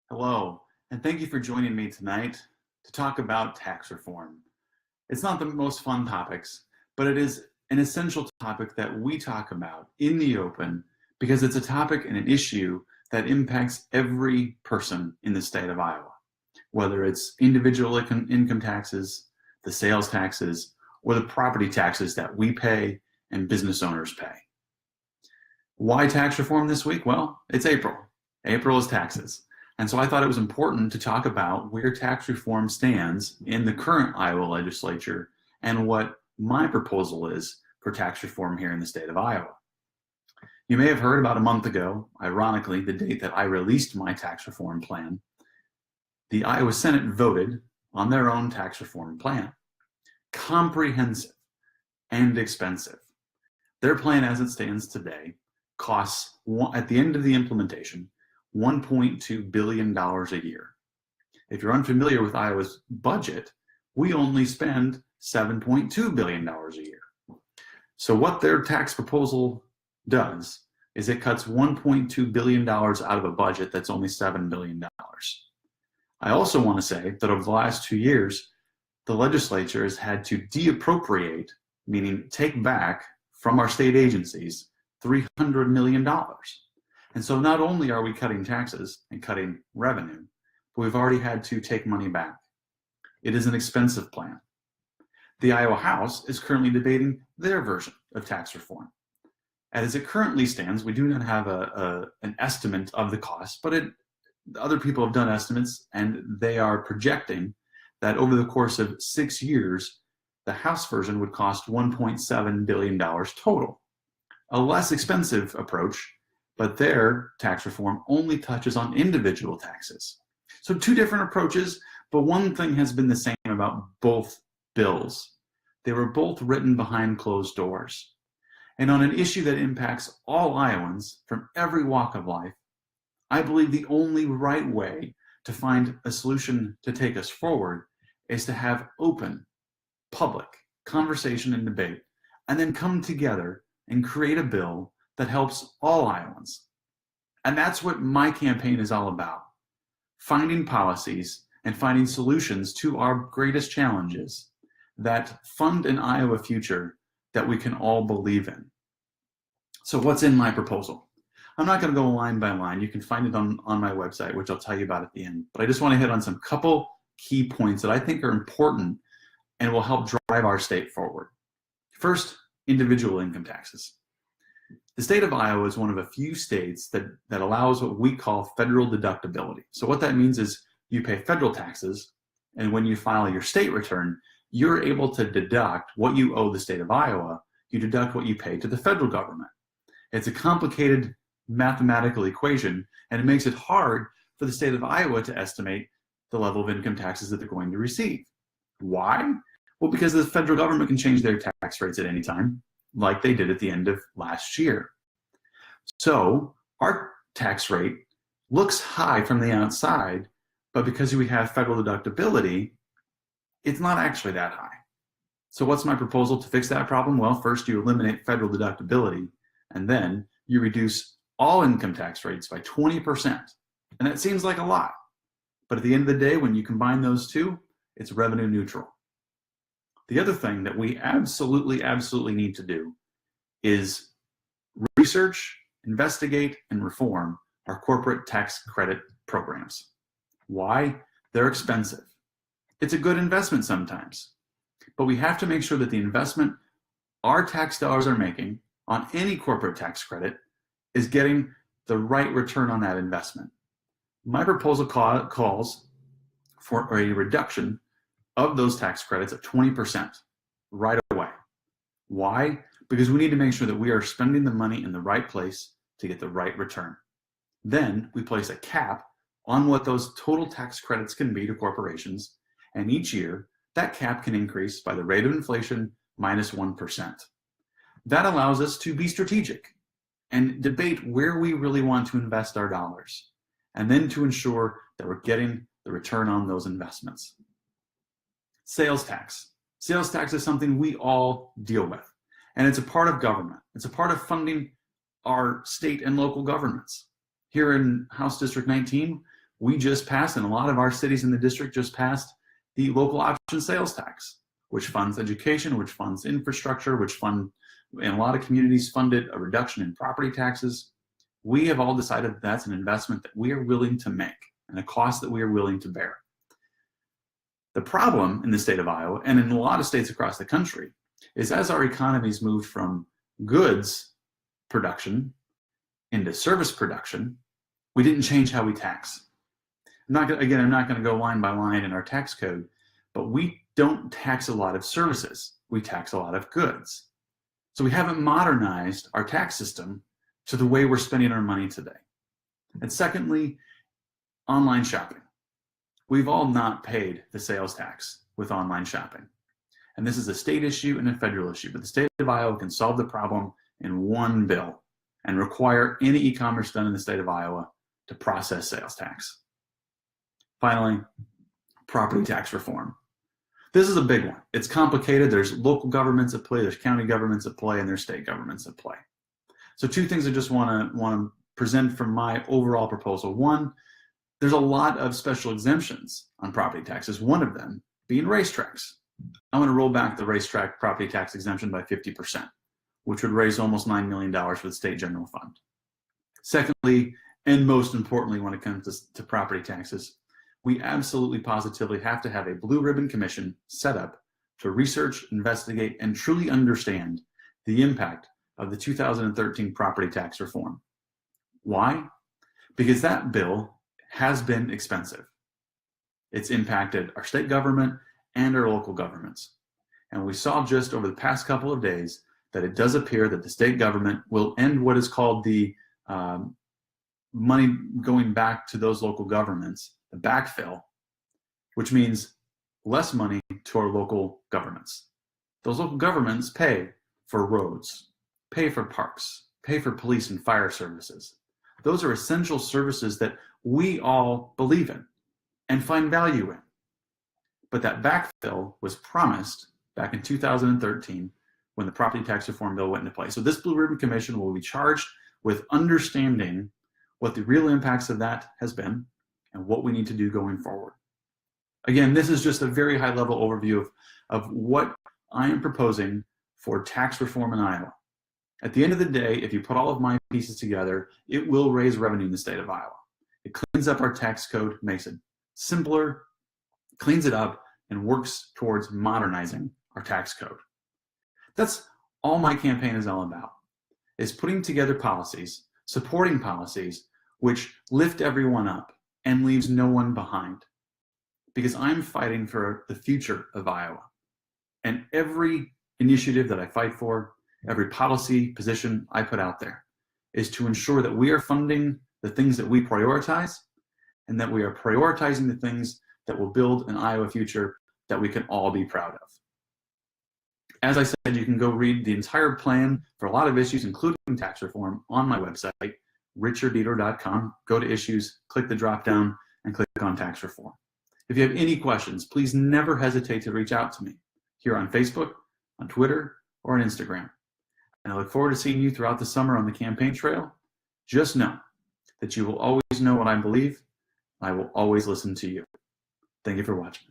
Hello, and thank you for joining me tonight to talk about tax reform. It's not the most fun topics, but it is an essential topic that we talk about in the open because it's a topic and an issue that impacts every person in the state of Iowa, whether it's individual income taxes, the sales taxes, or the property taxes that we pay and business owners pay. Why tax reform this week? Well, it's April. April is taxes. And so I thought it was important to talk about where tax reform stands in the current Iowa legislature and what my proposal is for tax reform here in the state of Iowa. You may have heard about a month ago, ironically, the date that I released my tax reform plan, the Iowa Senate voted on their own tax reform plan. Comprehensive and expensive. Their plan as it stands today costs, at the end of the implementation, $1.2 billion a year. If you're unfamiliar with Iowa's budget, we only spend $7.2 billion a year. So what their tax proposal does is it cuts $1.2 billion out of a budget that's only $7 billion. I also want to say that over the last 2 years, the legislature has had to deappropriate, meaning take back from our state agencies, $300 million. And so not only are we cutting taxes and cutting revenue, but we've already had to take money back. It is an expensive plan. The Iowa House is currently debating their version of tax reform. As it currently stands, we do not have an estimate of the cost, but other people have done estimates, and they are projecting that over the course of 6 years, the House version would cost $1.7 billion total. A less expensive approach, but their tax reform only touches on individual taxes. So two different approaches, but one thing has been the same about both bills. They were both written behind closed doors. And on an issue that impacts all Iowans from every walk of life, I believe the only right way to find a solution to take us forward is to have open, public conversation and debate, and then come together and create a bill that helps all Iowans. And that's what my campaign is all about. Finding policies and finding solutions to our greatest challenges that fund an Iowa future that we can all believe in. So what's in my proposal? I'm not going to go line by line. You can find it on my website, which I'll tell you about at the end. But I just want to hit on some couple key points that I think are important and will help drive our state forward. First, individual income taxes. The state of Iowa is one of a few states that allows what we call federal deductibility. So what that means is you pay federal taxes, and when you file your state return, you're able to deduct what you owe the state of Iowa. You deduct what you pay to the federal government. It's a complicated mathematical equation, and it makes it hard for the state of Iowa to estimate the level of income taxes that they're going to receive. Why? Well, because the federal government can change their tax rates at any time, like they did at the end of last year. So our tax rate looks high from the outside, but because we have federal deductibility, it's not actually that high. So what's my proposal to fix that problem? Well, first you eliminate federal deductibility, and then you reduce all income tax rates by 20%. And that seems like a lot, but at the end of the day, when you combine those two, it's revenue neutral. The other thing that we absolutely need to do is research, investigate, and reform our corporate tax credit programs. Why? They're expensive. It's a good investment sometimes, but we have to make sure that the investment our tax dollars are making on any corporate tax credit is getting the right return on that investment. My proposal calls for a reduction of those tax credits at 20% right away. Why? Because we need to make sure that we are spending the money in the right place to get the right return. Then we place a cap on what those total tax credits can be to corporations, and each year that cap can increase by the rate of inflation minus 1%. That allows us to be strategic and debate where we really want to invest our dollars, and then to ensure that we're getting the return on those investments. Sales tax. Sales tax is something we all deal with, and it's a part of government. It's a part of funding our state and local governments. Here in House District 19, we just passed, and a lot of our cities in the district just passed, the local option sales tax, which funds education, which funds infrastructure, which in a lot of communities funded a reduction in property taxes. We have all decided that that's an investment that we are willing to make and a cost that we are willing to bear. The problem in the state of Iowa, and in a lot of states across the country, is as our economies moved from goods production into service production, we didn't change how we tax. I'm not going to go line by line in our tax code, but we don't tax a lot of services. We tax a lot of goods. So we haven't modernized our tax system to the way we're spending our money today. And secondly, online shopping. We've all not paid the sales tax with online shopping. And this is a state issue and a federal issue, but the state of Iowa can solve the problem in one bill and require any e-commerce done in the state of Iowa to process sales tax. Finally, property tax reform. This is a big one. It's complicated. There's local governments at play, there's county governments at play, and there's state governments at play. So two things I just want to present from my overall proposal. One, there's a lot of special exemptions on property taxes, one of them being racetracks. I'm going to roll back the racetrack property tax exemption by 50%, which would raise almost $9 million for the state general fund. Secondly, and most importantly when it comes to property taxes, we absolutely positively have to have a blue ribbon commission set up to research, investigate, and truly understand the impact of the 2013 property tax reform. Why? Because that bill has been expensive. It's impacted our state government and our local governments. And we saw just over the past couple of days that it does appear that the state government will end what is called the money going back to those local governments, the backfill, which means less money to our local governments. Those local governments pay for roads, pay for parks, pay for police and fire services. Those are essential services that we all believe in and find value in. But that backfill was promised back in 2013 when the property tax reform bill went into place. So this Blue Ribbon Commission will be charged with understanding what the real impacts of that has been and what we need to do going forward. Again, this is just a very high-level overview of what I am proposing for tax reform in Iowa. At the end of the day, if you put all of my pieces together, it will raise revenue in the state of Iowa. It cleans up our tax code, makes it simpler, cleans it up, and works towards modernizing our tax code. That's all my campaign is all about, is putting together policies, supporting policies, which lift everyone up and leaves no one behind. Because I'm fighting for the future of Iowa. And every initiative that I fight for, every policy position I put out there, is to ensure that we are funding the things that we prioritize and that we are prioritizing the things that will build an Iowa future that we can all be proud of. As I said, you can go read the entire plan for a lot of issues, including tax reform, on my website, richarddedor.com. Go to issues, click the drop down, and click on tax reform. If you have any questions, please never hesitate to reach out to me here on Facebook, on Twitter, or on Instagram. And I look forward to seeing you throughout the summer on the campaign trail. Just know that you will always know what I believe. I will always listen to you. Thank you for watching.